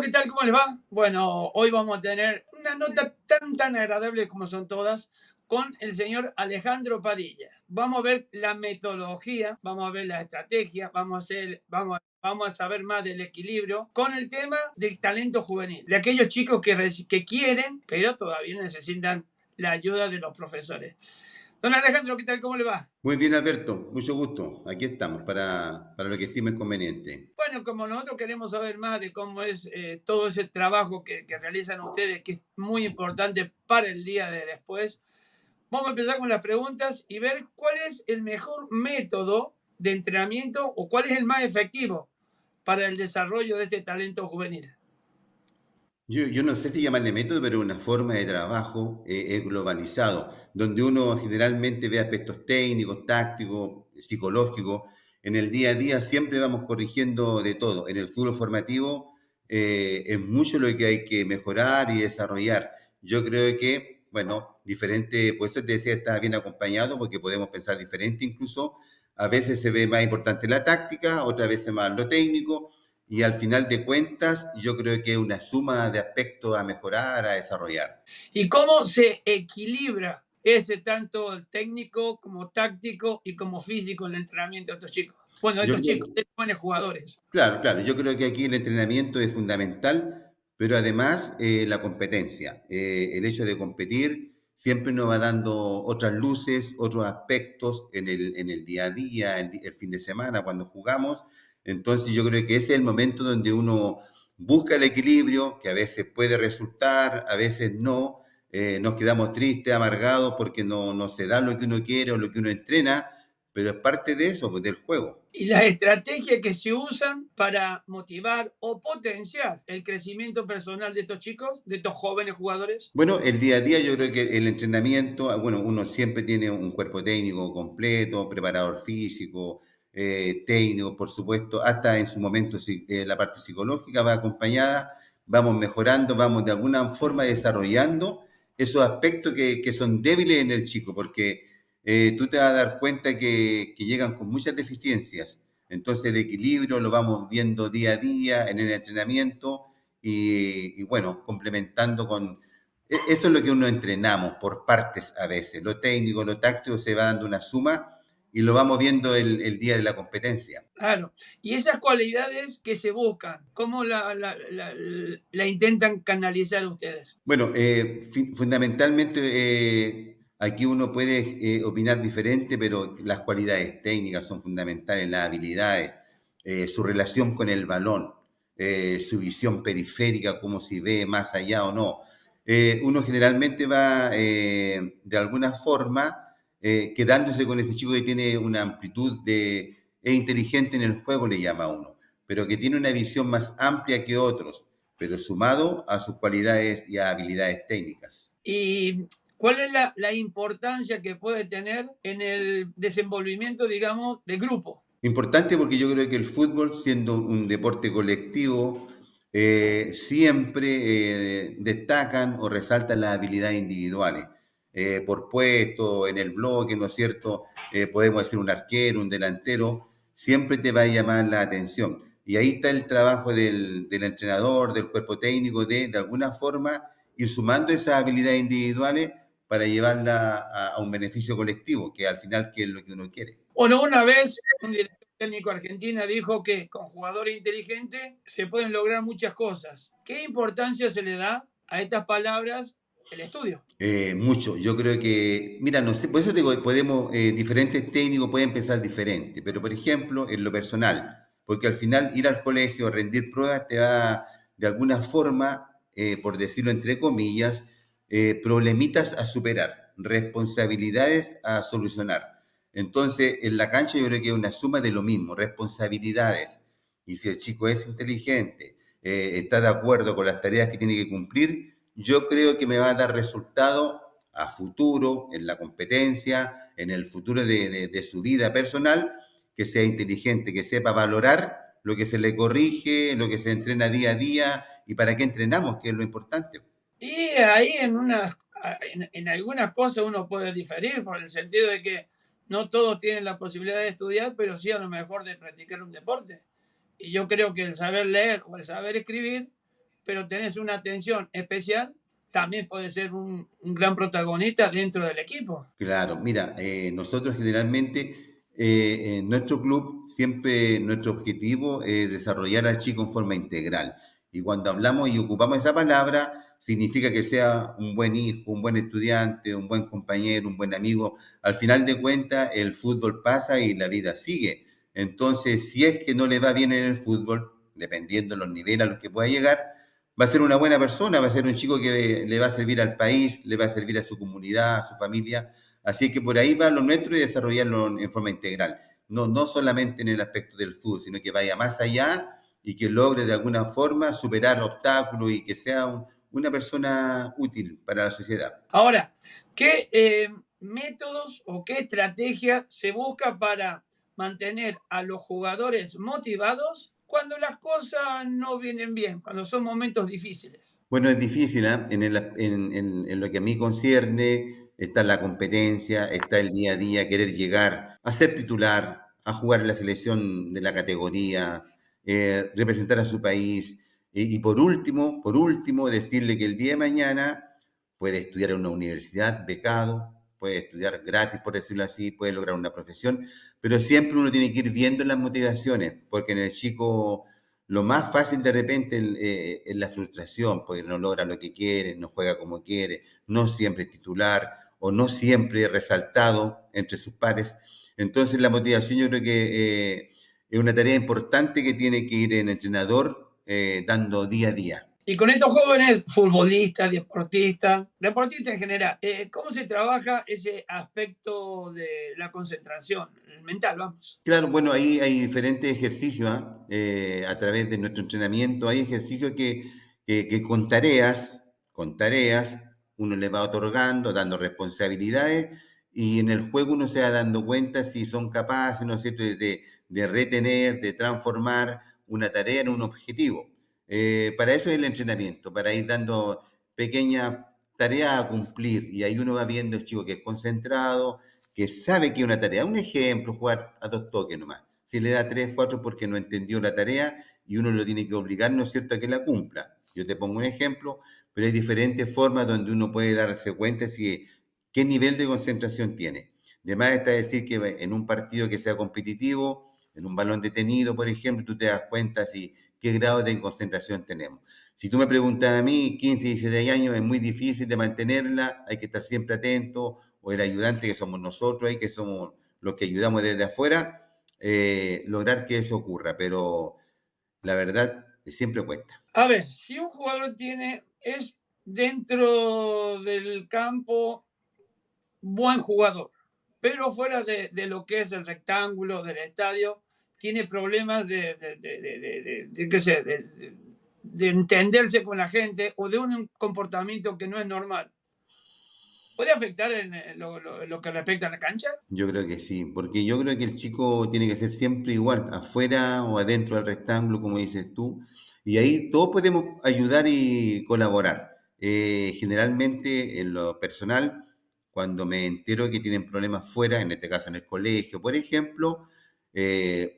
¿qué tal? ¿Cómo les va? Bueno, hoy vamos a tener una nota tan agradable como son todas con el señor Alejandro Padilla. Vamos a ver la metodología, vamos a ver la estrategia, vamos a saber más del equilibrio con el tema del talento juvenil, de aquellos chicos que quieren, pero todavía necesitan la ayuda de los profesores. Don Alejandro, ¿qué tal? ¿Cómo le va? Muy bien, Alberto, mucho gusto. Aquí estamos para lo que estime conveniente. Bueno, como nosotros queremos saber más de cómo es todo ese trabajo que realizan ustedes, que es muy importante para el día de después, vamos a empezar con las preguntas y ver cuál es el mejor método de entrenamiento o cuál es el más efectivo para el desarrollo de este talento juvenil. Yo no sé si llamarle método, pero una forma de trabajo globalizado, donde uno generalmente ve aspectos técnicos, tácticos, psicológicos. En el día a día siempre vamos corrigiendo de todo. En el fútbol formativo es mucho lo que hay que mejorar y desarrollar. Yo creo que, bueno, diferente, por eso te decía, está bien acompañado, porque podemos pensar diferente incluso. A veces se ve más importante la táctica, otras veces más lo técnico. Y al final de cuentas, yo creo que es una suma de aspectos a mejorar, a desarrollar. ¿Y cómo se equilibra ese tanto técnico como táctico y como físico en el entrenamiento de estos chicos? Bueno, de Yo estos chicos, creo, de estos jóvenes jugadores. claro, yo creo que aquí el entrenamiento es fundamental, pero además la competencia. El hecho de competir siempre nos va dando otras luces, otros aspectos en el día a día, el fin de semana, cuando jugamos. Entonces yo creo que ese es el momento donde uno busca el equilibrio, que a veces puede resultar, a veces no. Nos quedamos tristes, amargados porque no se da lo que uno quiere o lo que uno entrena, pero es parte de eso, pues, del juego. Y las estrategias que se usan para motivar o potenciar el crecimiento personal de estos chicos, de estos jóvenes jugadores. Bueno, el día a día yo creo que el entrenamiento, bueno, uno siempre tiene un cuerpo técnico completo, preparador físico, técnico, por supuesto, hasta en su momento la parte psicológica va acompañada, vamos mejorando, vamos de alguna forma desarrollando esos aspectos que son débiles en el chico, porque tú te vas a dar cuenta que llegan con muchas deficiencias. Entonces el equilibrio lo vamos viendo día a día en el entrenamiento y bueno, complementando con eso es lo que uno entrenamos por partes a veces. Lo técnico, lo táctico se va dando una suma y lo vamos viendo el día de la competencia. Claro. Y esas cualidades que se buscan, ¿cómo la intentan canalizar ustedes? Bueno, fundamentalmente aquí uno puede opinar diferente, pero las cualidades técnicas son fundamentales, las habilidades, su relación con el balón, su visión periférica, cómo si ve más allá o no. Uno generalmente va de alguna forma quedándose con ese chico que tiene una amplitud es inteligente en el juego, le llama a uno, pero que tiene una visión más amplia que otros, pero sumado a sus cualidades y habilidades técnicas. ¿Y cuál es la importancia que puede tener en el desenvolvimiento, digamos, de grupo? Importante porque yo creo que el fútbol, siendo un deporte colectivo, siempre destacan o resaltan las habilidades individuales. Por puesto, en el bloque, ¿no es cierto? Podemos decir un arquero, un delantero, siempre te va a llamar la atención. Y ahí está el trabajo del entrenador, del cuerpo técnico, de alguna forma ir sumando esas habilidades individuales para llevarla a un beneficio colectivo, que al final que es lo que uno quiere. Bueno, una vez un director técnico argentino dijo que con jugadores inteligentes se pueden lograr muchas cosas. ¿Qué importancia se le da a estas palabras el estudio? Mucho. Yo creo que, mira, no sé, por eso te digo, podemos, diferentes técnicos pueden pensar diferente, pero por ejemplo, en lo personal, porque al final ir al colegio, rendir pruebas, te va de alguna forma, por decirlo entre comillas, problemitas a superar, responsabilidades a solucionar. Entonces, en la cancha yo creo que es una suma de lo mismo, responsabilidades. Y si el chico es inteligente, está de acuerdo con las tareas que tiene que cumplir, yo creo que me va a dar resultado a futuro, en la competencia, en el futuro de su vida personal, que sea inteligente, que sepa valorar lo que se le corrige, lo que se entrena día a día y para qué entrenamos, que es lo importante. Y ahí en algunas cosas uno puede diferir, por el sentido de que no todos tienen la posibilidad de estudiar, pero sí a lo mejor de practicar un deporte. Y yo creo que el saber leer o el saber escribir pero tenés una atención especial, también puede ser un gran protagonista dentro del equipo. Claro, mira, nosotros generalmente en nuestro club siempre nuestro objetivo es desarrollar al chico en forma integral. Y cuando hablamos y ocupamos esa palabra, significa que sea un buen hijo, un buen estudiante, un buen compañero, un buen amigo. Al final de cuentas, el fútbol pasa y la vida sigue. Entonces, si es que no le va bien en el fútbol, dependiendo de los niveles a los que pueda llegar, va a ser una buena persona, va a ser un chico que le va a servir al país, le va a servir a su comunidad, a su familia. Así que por ahí va lo nuestro y desarrollarlo en forma integral. No, no solamente en el aspecto del fútbol, sino que vaya más allá y que logre de alguna forma superar obstáculos y que sea una persona útil para la sociedad. Ahora, ¿qué métodos o qué estrategia se busca para mantener a los jugadores motivados cuando las cosas no vienen bien, cuando son momentos difíciles? Bueno, es difícil, ¿ah? En lo que a mí concierne, está la competencia, está el día a día, querer llegar a ser titular, a jugar en la selección de la categoría, representar a su país. Y por último, decirle que el día de mañana puede estudiar en una universidad becado, puede estudiar gratis, por decirlo así, puede lograr una profesión, pero siempre uno tiene que ir viendo las motivaciones, porque en el chico lo más fácil de repente es la frustración, porque no logra lo que quiere, no juega como quiere, no siempre es titular o no siempre es resaltado entre sus pares. Entonces la motivación yo creo que es una tarea importante que tiene que ir el entrenador dando día a día. Y con estos jóvenes futbolistas, deportistas en general, ¿cómo se trabaja ese aspecto de la concentración mental, vamos? Claro, bueno, ahí hay diferentes ejercicios, ¿ah? A través de nuestro entrenamiento. Hay ejercicios que con tareas, uno le va otorgando, dando responsabilidades, y en el juego uno se va dando cuenta si son capaces, ¿no es cierto?, de retener, de transformar una tarea en un objetivo. Para eso es el entrenamiento, para ir dando pequeñas tareas a cumplir, y ahí uno va viendo el chico que es concentrado, que sabe que es una tarea. Un ejemplo, jugar a dos toques nomás. Si le da tres, cuatro porque no entendió la tarea y uno lo tiene que obligar, ¿no es cierto?, a que la cumpla. Yo te pongo un ejemplo, pero hay diferentes formas donde uno puede darse cuenta si qué nivel de concentración tiene. De más está decir que en un partido que sea competitivo, en un balón detenido, por ejemplo, tú te das cuenta si qué grado de concentración tenemos. Si tú me preguntas a mí, 15, 16 años es muy difícil de mantenerla, hay que estar siempre atento, o el ayudante que somos nosotros ahí, que somos los que ayudamos desde afuera, lograr que eso ocurra, pero la verdad siempre cuesta. A ver, si un jugador es dentro del campo buen jugador, pero fuera de lo que es el rectángulo del estadio, tiene problemas qué sé, de entenderse con la gente o de un comportamiento que no es normal. ¿Puede afectar en lo que respecta a la cancha? Yo creo que sí, porque yo creo que el chico tiene que ser siempre igual, afuera o adentro del rectángulo, como dices tú, y ahí todos podemos ayudar y colaborar. Generalmente, en lo personal, cuando me entero que tienen problemas fuera, en este caso en el colegio, por ejemplo,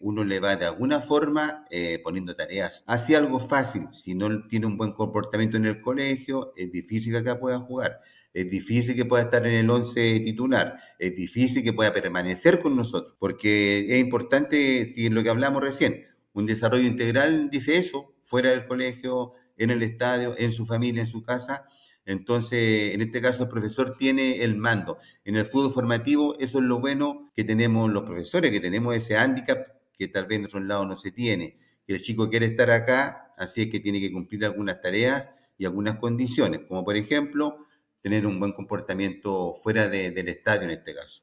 uno le va de alguna forma poniendo tareas. Hace algo fácil, si no tiene un buen comportamiento en el colegio, es difícil que acá pueda jugar. Es difícil que pueda estar en el 11 titular, es difícil que pueda permanecer con nosotros, porque es importante, si es lo que hablamos recién, un desarrollo integral dice eso, fuera del colegio, en el estadio, en su familia, en su casa. Entonces, en este caso, el profesor tiene el mando. En el fútbol formativo, eso es lo bueno que tenemos los profesores, que tenemos ese hándicap que tal vez en otros lados no se tiene. Que el chico quiere estar acá, así es que tiene que cumplir algunas tareas y algunas condiciones, como por ejemplo, tener un buen comportamiento fuera del estadio en este caso.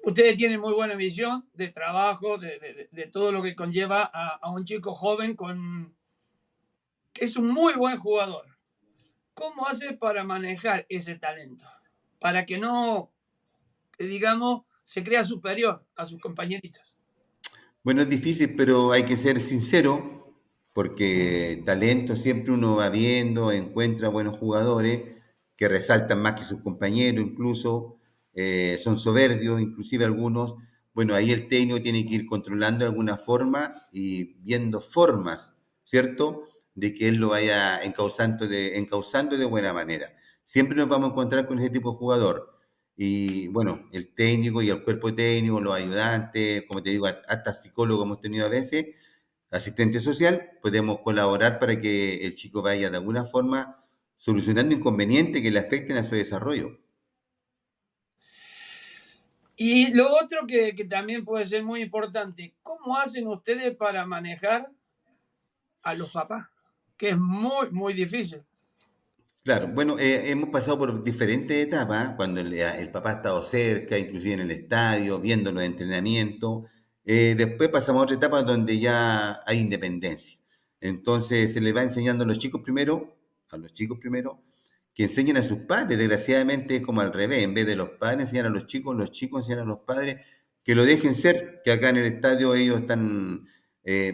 Ustedes tienen muy buena visión de trabajo, de todo lo que conlleva a un chico joven que es un muy buen jugador. ¿Cómo hace para manejar ese talento? Para que no, digamos, se crea superior a sus compañeritos. Bueno, es difícil, pero hay que ser sincero, porque talento siempre uno va viendo, encuentra buenos jugadores que resaltan más que sus compañeros, incluso son soberbios, inclusive algunos. Bueno, ahí el técnico tiene que ir controlando de alguna forma y viendo formas, ¿cierto? de que él lo vaya encauzando de buena manera. Siempre nos vamos a encontrar con ese tipo de jugador. Y bueno, el técnico y el cuerpo técnico, los ayudantes, como te digo, hasta psicólogos hemos tenido a veces, asistente social, podemos colaborar para que el chico vaya de alguna forma solucionando inconvenientes que le afecten a su desarrollo. Y lo otro que también puede ser muy importante, ¿cómo hacen ustedes para manejar a los papás? Que es muy, muy difícil. Claro, bueno, hemos pasado por diferentes etapas, cuando el papá ha estado cerca, inclusive en el estadio, viendo los entrenamientos. Después pasamos a otra etapa donde ya hay independencia. Entonces se les va enseñando a los chicos primero, que enseñen a sus padres. Desgraciadamente es como al revés, en vez de los padres enseñan a los chicos enseñan a los padres que lo dejen ser, que acá en el estadio ellos están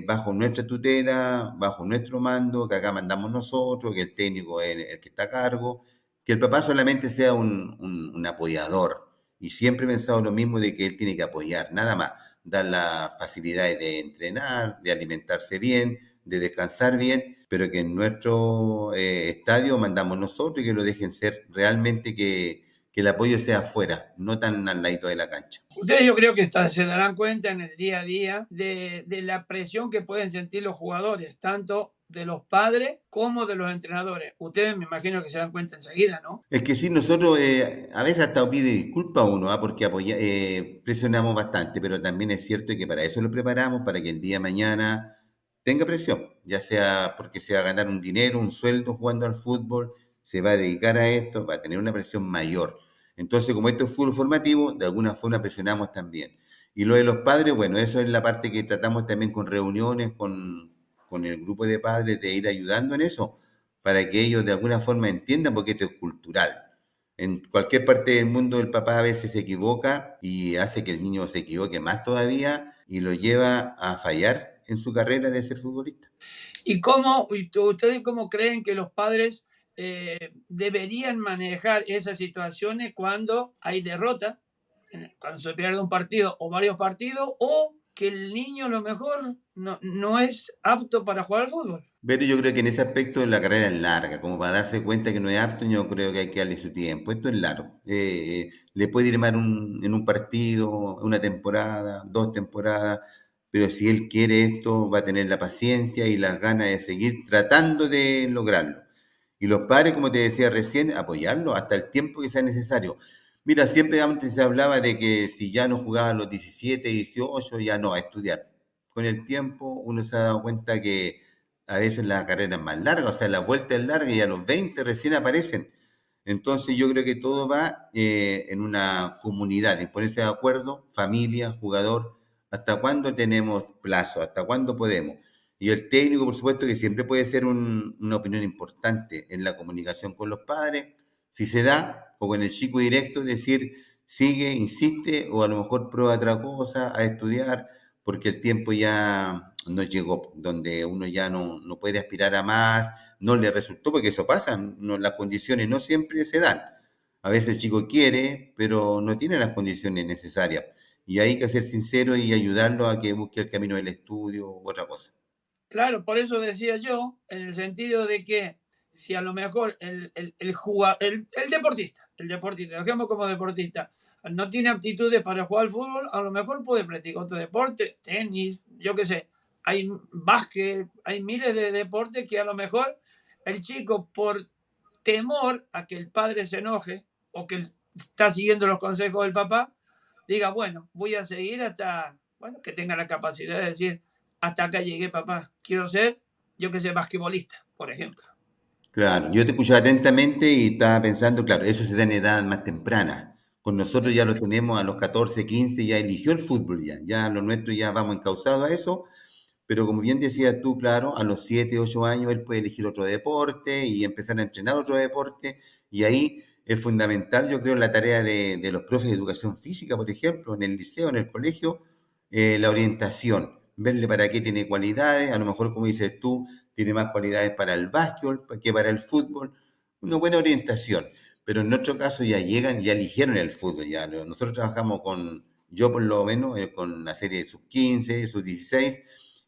bajo nuestra tutela, bajo nuestro mando, que acá mandamos nosotros, que el técnico es el que está a cargo, que el papá solamente sea un apoyador. Y siempre he pensado lo mismo de que él tiene que apoyar, nada más, dar las facilidades de entrenar, de alimentarse bien, de descansar bien, pero que en nuestro estadio mandamos nosotros y que lo dejen ser realmente que el apoyo sea afuera, no tan al ladito de la cancha. Ustedes yo creo que se darán cuenta en el día a día de la presión que pueden sentir los jugadores, tanto de los padres como de los entrenadores. Ustedes me imagino que se dan cuenta enseguida, ¿no? Es que sí, nosotros a veces hasta pide disculpas a uno, porque presionamos bastante, pero también es cierto que para eso lo preparamos, para que el día de mañana tenga presión, ya sea porque se va a ganar un dinero, un sueldo jugando al fútbol, se va a dedicar a esto, va a tener una presión mayor. Entonces, como esto es fútbol formativo, de alguna forma presionamos también. Y lo de los padres, bueno, eso es la parte que tratamos también con reuniones, con el grupo de padres, de ir ayudando en eso para que ellos de alguna forma entiendan, porque esto es cultural. En cualquier parte del mundo el papá a veces se equivoca y hace que el niño se equivoque más todavía y lo lleva a fallar en su carrera de ser futbolista. ¿Y ustedes cómo creen que los padres deberían manejar esas situaciones cuando hay derrota, cuando se pierde un partido o varios partidos, o que el niño a lo mejor no es apto para jugar al fútbol? Pero yo creo que en ese aspecto la carrera es larga, como para darse cuenta que no es apto, yo creo que hay que darle su tiempo. Esto es largo. Le puede ir mal en un partido, una temporada, dos temporadas, pero si él quiere esto, va a tener la paciencia y las ganas de seguir tratando de lograrlo. Y los padres, como te decía recién, apoyarlo hasta el tiempo que sea necesario. Mira, siempre antes se hablaba de que si ya no jugaba a los 17, 18, ya no, a estudiar. Con el tiempo uno se ha dado cuenta que a veces la carrera es más larga, o sea, la vuelta es larga y a los 20 recién aparecen. Entonces yo creo que todo va en una comunidad, en ponerse de acuerdo, familia, jugador, hasta cuándo tenemos plazo, hasta cuándo podemos. Y el técnico, por supuesto, que siempre puede ser una opinión importante en la comunicación con los padres, si se da, o con el chico directo, decir, sigue, insiste, o a lo mejor prueba otra cosa, a estudiar, porque el tiempo ya nos llegó, donde uno ya no puede aspirar a más, no le resultó, porque eso pasa, no, las condiciones no siempre se dan. A veces el chico quiere, pero no tiene las condiciones necesarias. Y hay que ser sincero y ayudarlo a que busque el camino del estudio u otra cosa. Claro, por eso decía yo, en el sentido de que si a lo mejor el deportista, dejemos como deportista, no tiene aptitudes para jugar al fútbol, a lo mejor puede practicar otro deporte, tenis, yo qué sé, hay básquet, hay miles de deportes que a lo mejor el chico por temor a que el padre se enoje o que está siguiendo los consejos del papá, diga, bueno, voy a seguir hasta, bueno, que tenga la capacidad de decir, hasta acá llegué, papá, quiero ser, yo que sé, basquetbolista, por ejemplo. Claro, yo te escuchaba atentamente y estaba pensando, claro, eso se da en edad más temprana. Con nosotros ya lo tenemos a los 14, 15, ya eligió el fútbol ya lo nuestro ya vamos encausados a eso, pero como bien decías tú, claro, a los 7, 8 años él puede elegir otro deporte y empezar a entrenar otro deporte y ahí es fundamental, yo creo, la tarea de los profes de educación física, por ejemplo, en el liceo, en el colegio, la orientación, verle para qué tiene cualidades, a lo mejor como dices tú, tiene más cualidades para el básquetbol que para el fútbol, una buena orientación, pero en nuestro caso ya llegan, ya eligieron el fútbol, ya nosotros trabajamos con, yo por lo menos, con la serie de sub 15, sub 16,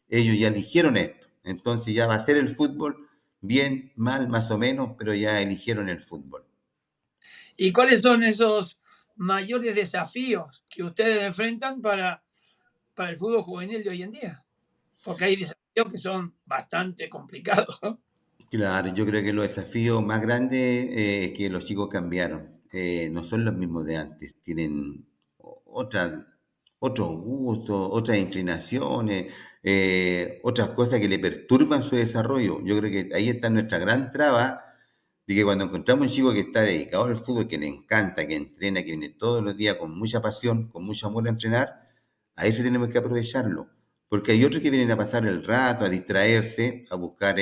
ellos ya eligieron esto. Entonces ya va a ser el fútbol, bien, mal, más o menos, pero ya eligieron el fútbol. ¿Y cuáles son esos mayores desafíos que ustedes enfrentan para el fútbol juvenil de hoy en día? Porque hay desafíos que son bastante complicados, ¿no? Claro, yo creo que los desafíos más grandes es que los chicos cambiaron. No son los mismos de antes, tienen otra, otros gustos, otras inclinaciones, otras cosas que le perturban su desarrollo. Yo creo que ahí está nuestra gran traba de que cuando encontramos un chico que está dedicado al fútbol, que le encanta, que entrena, que viene todos los días con mucha pasión, con mucho amor a entrenar, a ese tenemos que aprovecharlo. Porque hay otros que vienen a pasar el rato, a distraerse, a buscar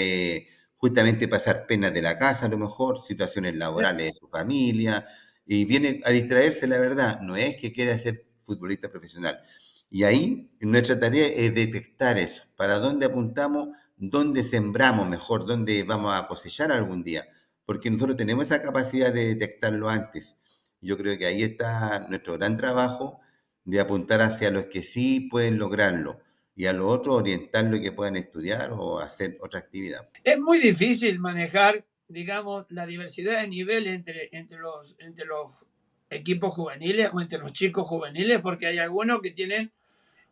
justamente pasar penas de la casa, a lo mejor, situaciones laborales de su familia, y viene a distraerse, la verdad. No es que quiera ser futbolista profesional. Y ahí nuestra tarea es detectar eso, para dónde apuntamos, dónde sembramos mejor, dónde vamos a cosechar algún día, porque nosotros tenemos esa capacidad de detectarlo antes. Yo creo que ahí está nuestro gran trabajo de apuntar hacia los que sí pueden lograrlo y a los otros orientarlo y que puedan estudiar o hacer otra actividad. Es muy difícil manejar, digamos, la diversidad de nivel entre los equipos juveniles o entre los chicos juveniles, porque hay algunos que tienen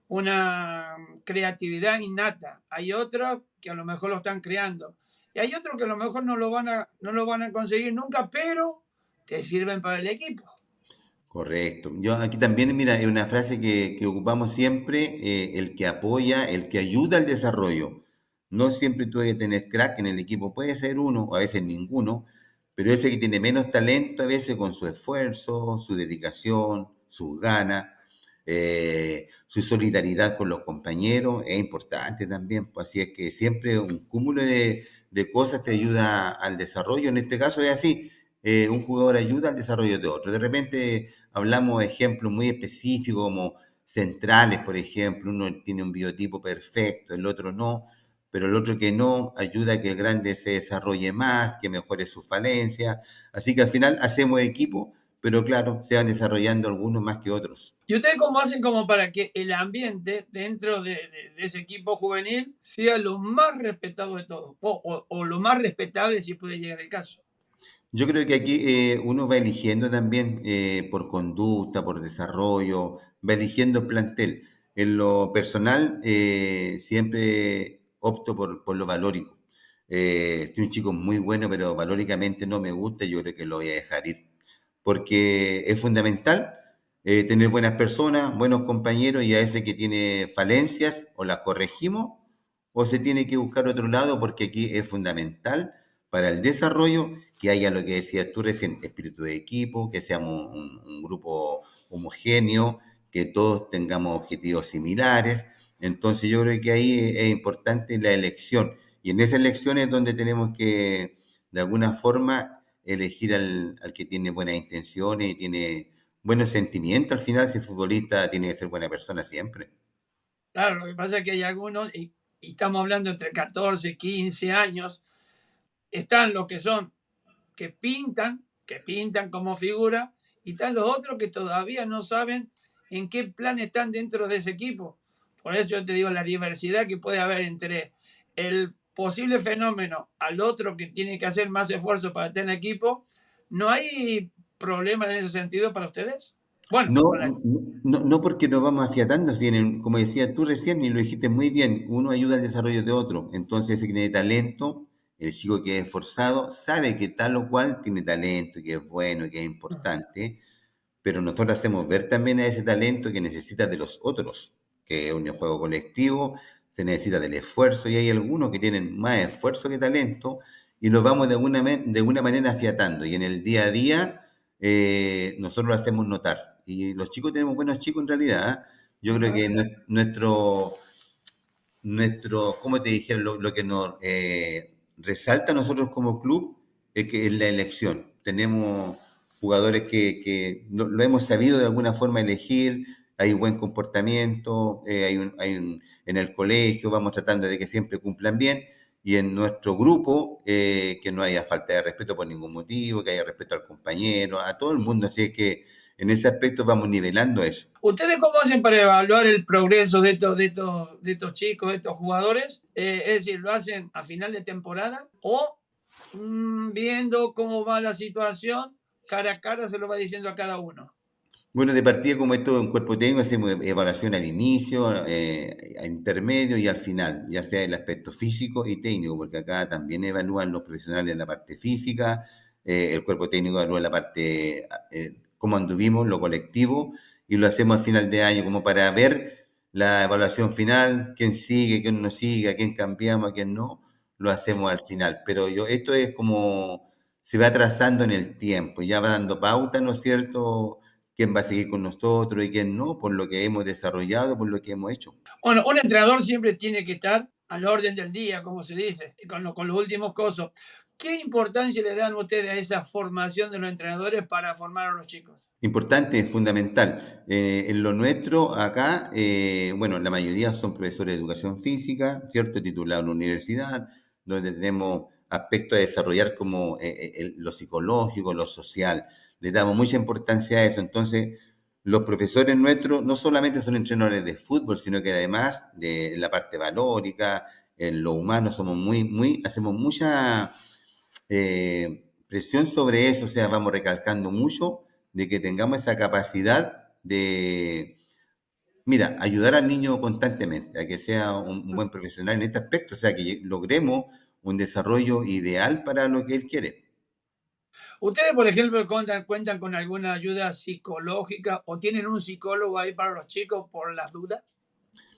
una creatividad innata, hay otros que a lo mejor lo están creando, y hay otros que a lo mejor no lo van a conseguir nunca, pero te sirven para el equipo. Correcto. Yo aquí también, mira, es una frase que ocupamos siempre, el que apoya, el que ayuda al desarrollo. No siempre tú debes tener crack en el equipo, puede ser uno, o a veces ninguno, pero ese que tiene menos talento, a veces con su esfuerzo, su dedicación, sus ganas, su solidaridad con los compañeros, es importante también. Pues así es que siempre un cúmulo de cosas te ayuda al desarrollo. En este caso es así, un jugador ayuda al desarrollo de otro. De repente hablamos de ejemplos muy específicos como centrales, por ejemplo, uno tiene un biotipo perfecto, el otro no, pero el otro que no ayuda a que el grande se desarrolle más, que mejore sus falencias. Así que al final hacemos equipo, pero claro, se van desarrollando algunos más que otros. ¿Y ustedes cómo hacen como para que el ambiente dentro de ese equipo juvenil sea lo más respetado de todos? O lo más respetable si puede llegar el caso. Yo creo que aquí uno va eligiendo también por conducta, por desarrollo, va eligiendo el plantel. En lo personal, siempre opto por lo valórico. Si un chico muy bueno, pero valóricamente no me gusta, yo creo que lo voy a dejar ir. Porque es fundamental tener buenas personas, buenos compañeros y a ese que tiene falencias o las corregimos o se tiene que buscar otro lado porque aquí es fundamental para el desarrollo que haya lo que decías tú recién, espíritu de equipo, que seamos un grupo homogéneo, que todos tengamos objetivos similares. Entonces yo creo que ahí es importante la elección. Y en esa elección es donde tenemos que, de alguna forma, elegir al que tiene buenas intenciones y tiene buenos sentimientos. Al final, si es futbolista, tiene que ser buena persona siempre. Claro, lo que pasa es que hay algunos, y estamos hablando entre 14 15 años, están los que son, que pintan como figura, y están los otros que todavía no saben en qué plan están dentro de ese equipo. Por eso yo te digo la diversidad que puede haber entre el posible fenómeno al otro que tiene que hacer más esfuerzo para tener equipo. ¿No hay problema en ese sentido para ustedes? Bueno, No, con la... no porque nos vamos afiatando, sino, como decías tú recién y lo dijiste muy bien, uno ayuda al desarrollo de otro. Entonces, ese que tiene talento, el chico que es esforzado, sabe que tal o cual tiene talento y que es bueno y que es importante, pero nosotros hacemos ver también a ese talento que necesita de los otros, que es un juego colectivo, se necesita del esfuerzo y hay algunos que tienen más esfuerzo que talento y nos vamos de alguna manera afiatando y en el día a día nosotros lo hacemos notar. Y los chicos tenemos buenos chicos en realidad. ¿Eh? Yo creo Ajá. que ¿cómo te dijeron? Lo que nos resalta a nosotros como club es que es la elección. Tenemos jugadores que lo hemos sabido de alguna forma elegir, hay buen comportamiento, en el colegio vamos tratando de que siempre cumplan bien y en nuestro grupo que no haya falta de respeto por ningún motivo, que haya respeto al compañero, a todo el mundo, así es que en ese aspecto vamos nivelando eso. ¿Ustedes cómo hacen para evaluar el progreso de estos chicos, de estos jugadores? Es decir, ¿lo hacen a final de temporada o viendo cómo va la situación, cara a cara se lo va diciendo a cada uno? Bueno, de partida como esto es un cuerpo técnico, hacemos evaluación al inicio, a intermedio y al final, ya sea el aspecto físico y técnico, porque acá también evalúan los profesionales la parte física, el cuerpo técnico evalúa la parte, cómo anduvimos, lo colectivo, y lo hacemos al final de año como para ver la evaluación final, quién sigue, quién no sigue, a quién cambiamos, a quién no, lo hacemos al final. Pero esto es como se va trazando en el tiempo, ya va dando pauta, ¿no es cierto? Quién va a seguir con nosotros y quién no, por lo que hemos desarrollado, por lo que hemos hecho. Bueno, un entrenador siempre tiene que estar al orden del día, como se dice, con los últimos cosas. ¿Qué importancia le dan ustedes a esa formación de los entrenadores para formar a los chicos? Importante, fundamental. En lo nuestro, acá, bueno, la mayoría son profesores de educación física, ¿cierto? Titulados en la universidad, donde tenemos aspectos a desarrollar como lo psicológico, lo social. Le damos mucha importancia a eso. Entonces, los profesores nuestros no solamente son entrenadores de fútbol, sino que además de la parte valórica, en lo humano, somos hacemos mucha presión sobre eso, o sea, vamos recalcando mucho de que tengamos esa capacidad de, mira, ayudar al niño constantemente, a que sea un buen profesional en este aspecto, o sea, que logremos un desarrollo ideal para lo que él quiere. ¿Ustedes, por ejemplo, cuentan con alguna ayuda psicológica o tienen un psicólogo ahí para los chicos por las dudas?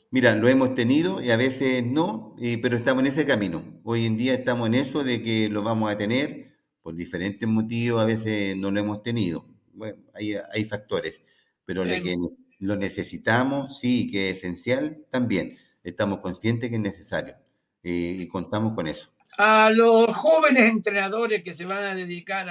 Mira, lo hemos tenido y a veces no, pero estamos en ese camino. Hoy en día estamos en eso de que lo vamos a tener por diferentes motivos, a veces no lo hemos tenido. Bueno, hay factores, pero Bien. lo necesitamos, sí, que es esencial también. Estamos conscientes que es necesario y contamos con eso. A los jóvenes entrenadores que se van a dedicar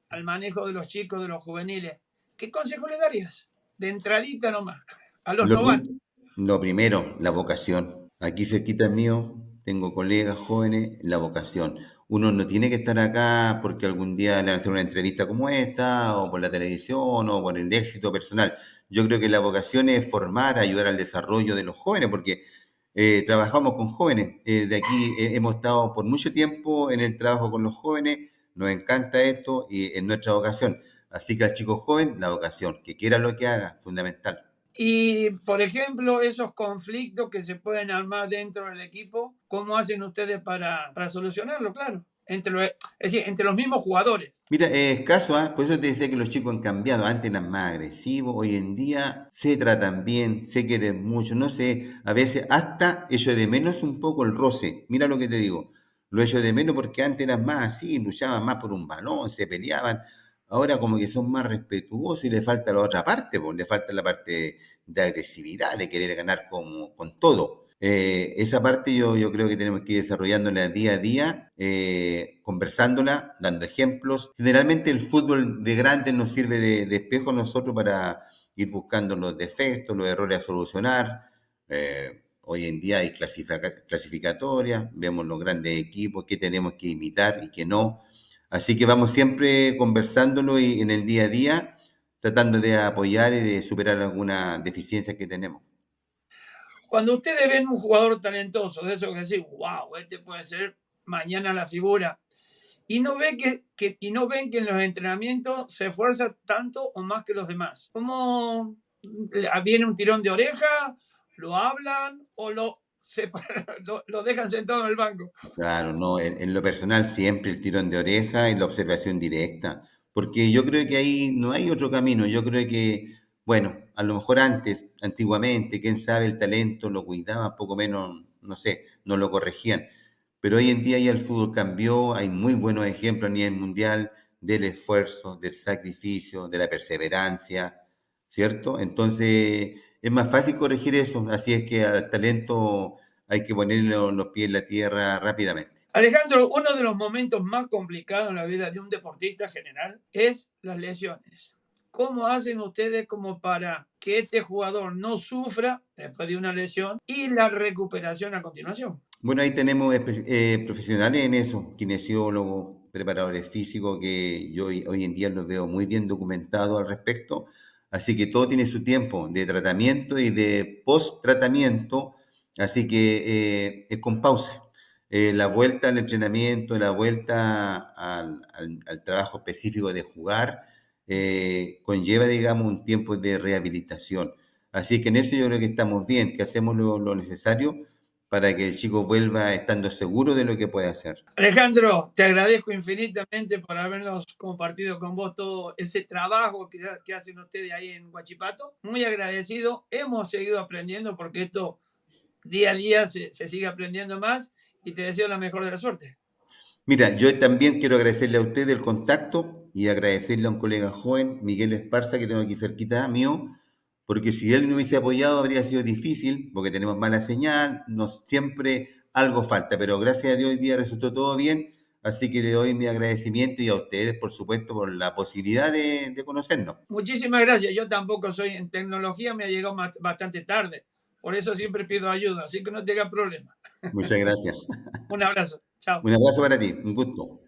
al manejo de los chicos, de los juveniles, ¿qué consejo le darías? De entradita nomás, a los Lo, novatos. prim- lo primero, la vocación. Aquí cerquita mío, tengo colegas jóvenes, la vocación. Uno no tiene que estar acá porque algún día le van a hacer una entrevista como esta, o por la televisión, o por el éxito personal. Yo creo que la vocación es formar, ayudar al desarrollo de los jóvenes, porque trabajamos con jóvenes. De aquí hemos estado por mucho tiempo en el trabajo con los jóvenes, nos encanta esto y es nuestra vocación. Así que al chico joven, la vocación, que quiera lo que haga, fundamental. Y, por ejemplo, esos conflictos que se pueden armar dentro del equipo, ¿cómo hacen ustedes para solucionarlo? Claro, es decir, entre los mismos jugadores. Mira, es escaso, ¿ah? Por eso te decía que los chicos han cambiado. Antes eran más agresivos, hoy en día se tratan bien, se quieren mucho, no sé, a veces hasta echo de menos un poco el roce. Mira lo que te digo, lo echo de menos porque antes eran más así, luchaban más por un balón, se peleaban. Ahora como que son más respetuosos y le falta la otra parte, pues le falta la parte de agresividad, de querer ganar con todo. Esa parte yo creo que tenemos que ir desarrollándola día a día, conversándola, dando ejemplos. Generalmente el fútbol de grandes nos sirve de espejo a nosotros para ir buscando los defectos, los errores a solucionar. Hoy en día hay clasificatorias, vemos los grandes equipos, qué tenemos que imitar y qué no. Así que vamos siempre conversándolo y en el día a día, tratando de apoyar y de superar alguna deficiencia que tenemos. Cuando ustedes ven un jugador talentoso, de eso que decís, wow, este puede ser mañana la figura, y no, y no ven que en los entrenamientos se esfuerza tanto o más que los demás. ¿Cómo viene un tirón de oreja? ¿Lo hablan o lo dejan sentado en el banco? Claro, no, en lo personal siempre el tirón de oreja y la observación directa, porque yo creo que ahí no hay otro camino, yo creo que, bueno, a lo mejor antes, antiguamente, quién sabe, el talento lo cuidaba, poco menos, no sé, no lo corregían, pero hoy en día ya el fútbol cambió, hay muy buenos ejemplos a nivel mundial del esfuerzo, del sacrificio, de la perseverancia, ¿cierto? Entonces es más fácil corregir eso, así es que al talento hay que ponerle los pies en la tierra rápidamente. Alejandro, uno de los momentos más complicados en la vida de un deportista general es las lesiones. ¿Cómo hacen ustedes como para que este jugador no sufra después de una lesión y la recuperación a continuación? Bueno, ahí tenemos profesionales en eso, kinesiólogos, preparadores físicos que yo hoy en día los veo muy bien documentados al respecto. Así que todo tiene su tiempo de tratamiento y de post-tratamiento, así que es con pausa. La vuelta al entrenamiento, la vuelta al trabajo específico de jugar, conlleva, digamos, un tiempo de rehabilitación. Así que en eso yo creo que estamos bien, que hacemos lo necesario para que el chico vuelva estando seguro de lo que puede hacer. Alejandro, te agradezco infinitamente por habernos compartido con vos todo ese trabajo que hacen ustedes ahí en Huachipato. Muy agradecido. Hemos seguido aprendiendo porque esto día a día se sigue aprendiendo más y te deseo la mejor de la suerte. Mira, yo también quiero agradecerle a usted el contacto y agradecerle a un colega joven, Miguel Esparza, que tengo aquí cerquita mío, porque si él no hubiese apoyado habría sido difícil, porque tenemos mala señal, siempre algo falta, pero gracias a Dios hoy día resultó todo bien, así que le doy mi agradecimiento y a ustedes, por supuesto, por la posibilidad de conocernos. Muchísimas gracias. Yo tampoco soy en tecnología, me ha llegado bastante tarde. Por eso siempre pido ayuda, así que no tenga problema. Muchas gracias. Un abrazo. Chao. Un abrazo para ti, un gusto.